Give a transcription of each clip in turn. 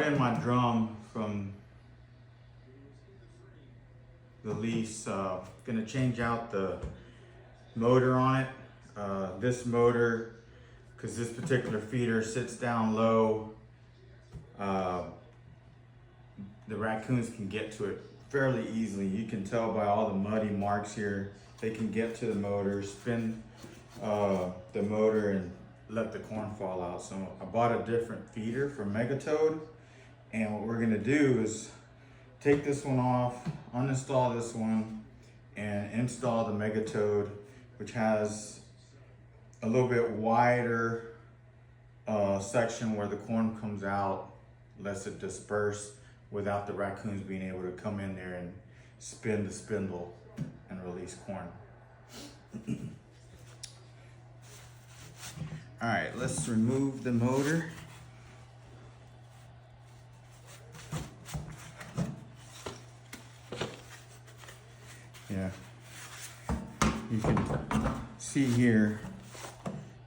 in my drum from the lease. Gonna change out the motor on it. This motor, because this particular feeder sits down low, the raccoons can get to it fairly easily. You can tell by all the muddy marks here. They can get to the motor, spin the motor, and let the corn fall out. So I bought a different feeder from Megatoad, and what we're gonna do is take this one off, uninstall this one, and install the Megatoad, which has a little bit wider section where the corn comes out, lets it disperse without the raccoons being able to come in there and spin the spindle and release corn. All right, let's remove the motor. Yeah, you can see here,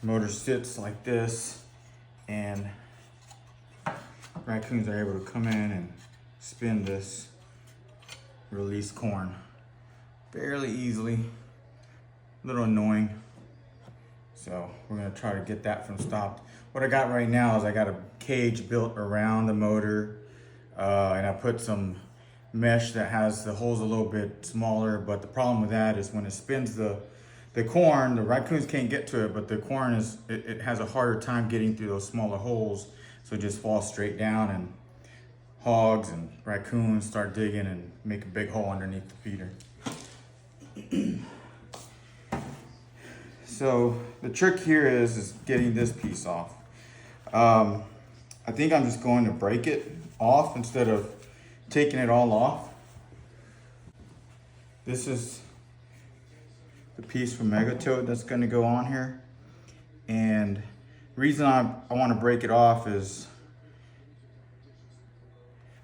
the motor sits like this, and raccoons are able to come in and spin this, release corn fairly easily. A little annoying. So we're gonna try to get that from stopped. What I got right now is I got a cage built around the motor, and I put some mesh that has the holes a little bit smaller, but the problem with that is when it spins the corn, the raccoons can't get to it, but the corn it has a harder time getting through those smaller holes, so it just falls straight down, and hogs and raccoons start digging and make a big hole underneath the feeder. So the trick here is getting this piece off. I think I'm just going to break it off instead of taking it all off. This is the piece from Megatoad that's going to go on here. And the reason I want to break it off is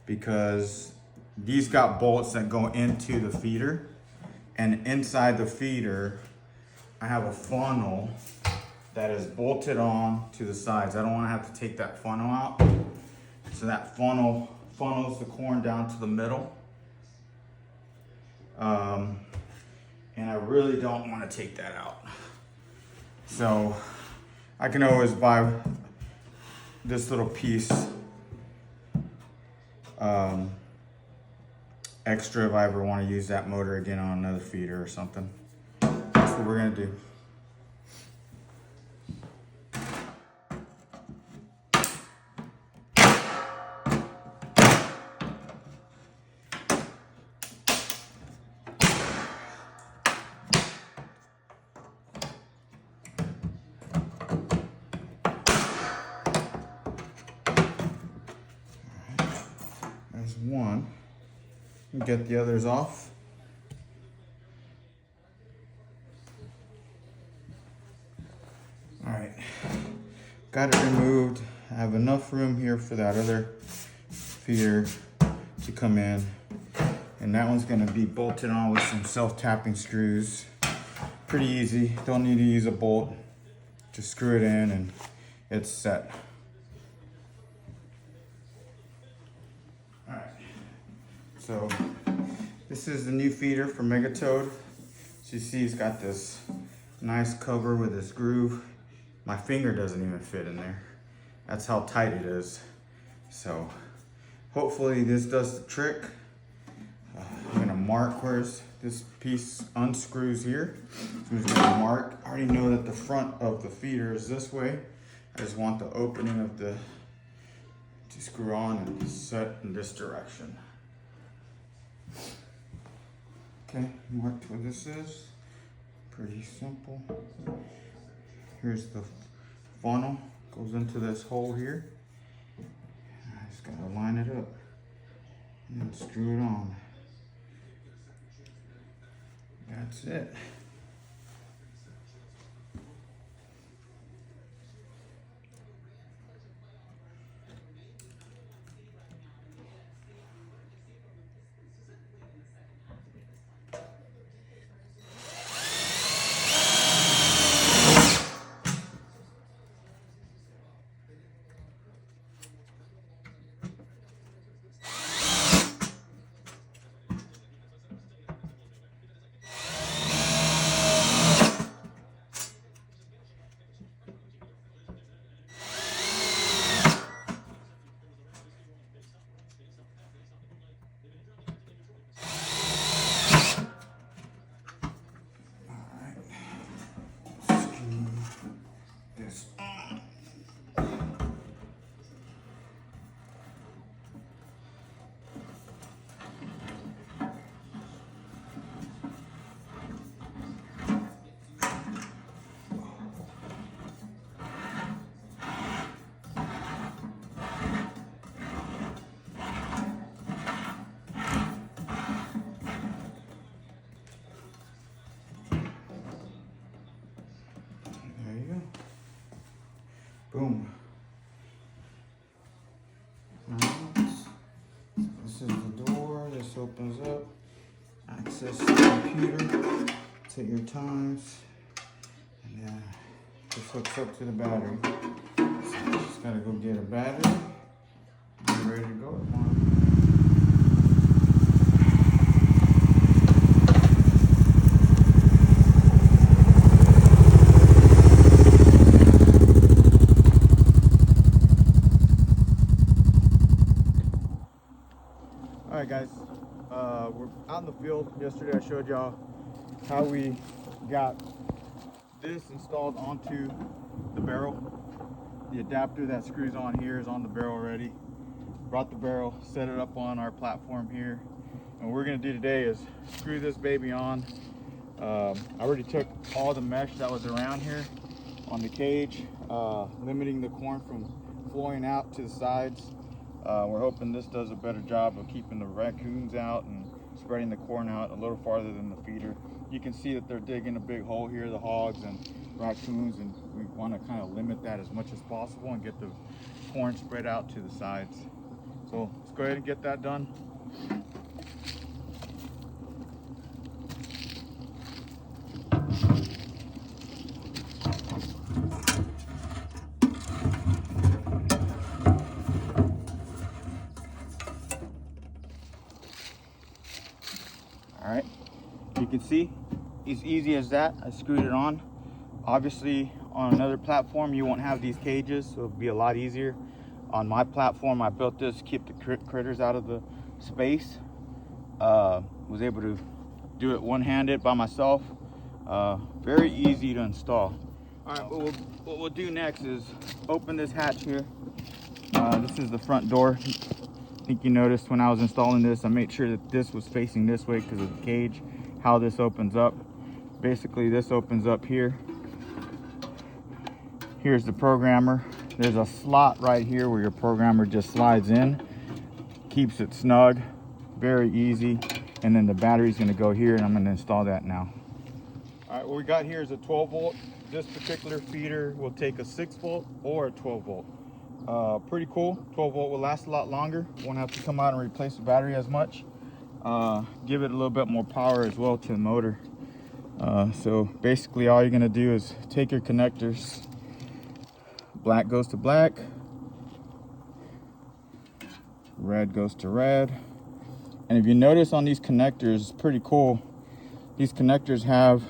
because these got bolts that go into the feeder. And inside the feeder, I have a funnel that is bolted on to the sides. I don't want to have to take that funnel out. So that funnel funnels the corn down to the middle. And I really don't want to take that out. So I can always buy this little piece extra if I ever want to use that motor again on another feeder or something. That's what we're gonna do. There's one. Get the others off. All right, got it removed. I have enough room here for that other feeder to come in. And that one's gonna be bolted on with some self-tapping screws. Pretty easy, don't need to use a bolt. Just screw it in and it's set. All right, so this is the new feeder for Megatoad. So you see it's got this nice cover with this groove. My finger doesn't even fit in there. That's how tight it is. So hopefully this does the trick. I'm gonna mark where this piece unscrews here. So I'm just gonna mark. I already know that the front of the feeder is this way. I just want the opening of to screw on and set in this direction. Okay, marked where this is. Pretty simple. Here's the funnel, goes into this hole here. I just gotta line it up and screw it on. That's it. Boom. This is the door. This opens up. Access the computer. Take your times. And then this hooks up to the battery. So just gotta go get a battery. I'm ready to go. Alright guys, we're out in the field. Yesterday I showed y'all how we got this installed onto the barrel. The adapter that screws on here is on the barrel already. Brought the barrel, set it up on our platform here. And what we're gonna do today is screw this baby on. I already took all the mesh that was around here on the cage, limiting the corn from flowing out to the sides. We're hoping this does a better job of keeping the raccoons out and spreading the corn out a little farther than the feeder. You can see that they're digging a big hole here, the hogs and raccoons, and we want to kind of limit that as much as possible and get the corn spread out to the sides. So let's go ahead and get that done. All right, you can see as easy as that. I screwed it on. Obviously on another platform you won't have these cages, so it'll be a lot easier. On my platform I built this to keep the critters out of the space. Was able to do it one-handed by myself. Very easy to install. All right, what we'll do next is open this hatch here. This is the front door. I think you noticed when I was installing this, I made sure that this was facing this way because of the cage, how this opens up. Basically, this opens up here. Here's the programmer. There's a slot right here where your programmer just slides in, keeps it snug, very easy. And then the battery's gonna go here, and I'm gonna install that now. All right, what we got here is a 12 volt. This particular feeder will take a 6 volt or a 12 volt. Pretty cool. 12 volt will last a lot longer. Won't have to come out and replace the battery as much. Give it a little bit more power as well to the motor. So basically all you're gonna do is take your connectors. Black goes to black. Red goes to red. And if you notice on these connectors, it's pretty cool. These connectors have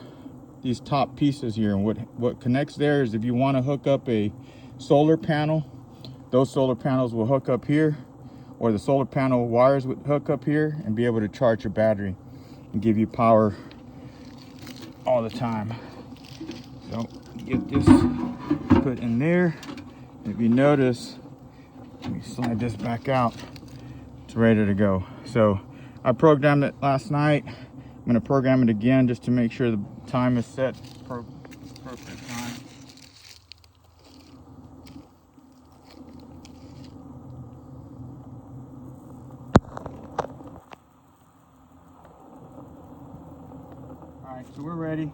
these top pieces here. And what connects there is if you wanna hook up a solar panel, those solar panels will hook up here, or the solar panel wires would hook up here and be able to charge your battery and give you power all the time. So get this put in there. If you notice, let me slide this back out. It's ready to go. So I programmed it last night. I'm gonna program it again just to make sure the time is set appropriate time. All right, so we're ready.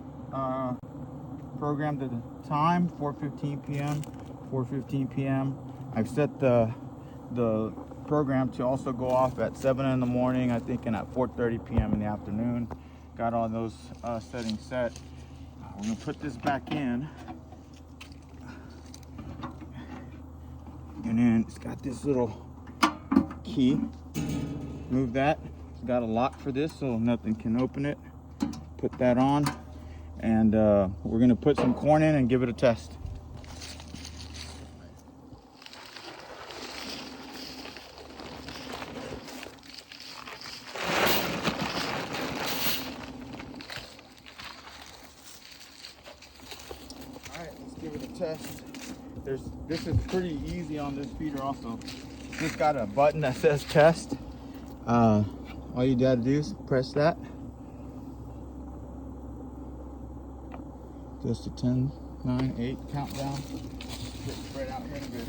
Programmed the time, 4:15 p.m., 4:15 p.m. I've set the program to also go off at 7 in the morning, I think, and at 4:30 p.m. in the afternoon. Got all those settings set. We're gonna put this back in. And then it's got this little key. Move that. It's got a lock for this so nothing can open it. Put that on, and we're gonna put some corn in and give it a test. All right, let's give it a test. This is pretty easy on this feeder also. It's got a button that says test. All you gotta do is press that. Just a 10, 9, 8 countdown. Get right out here in a bit.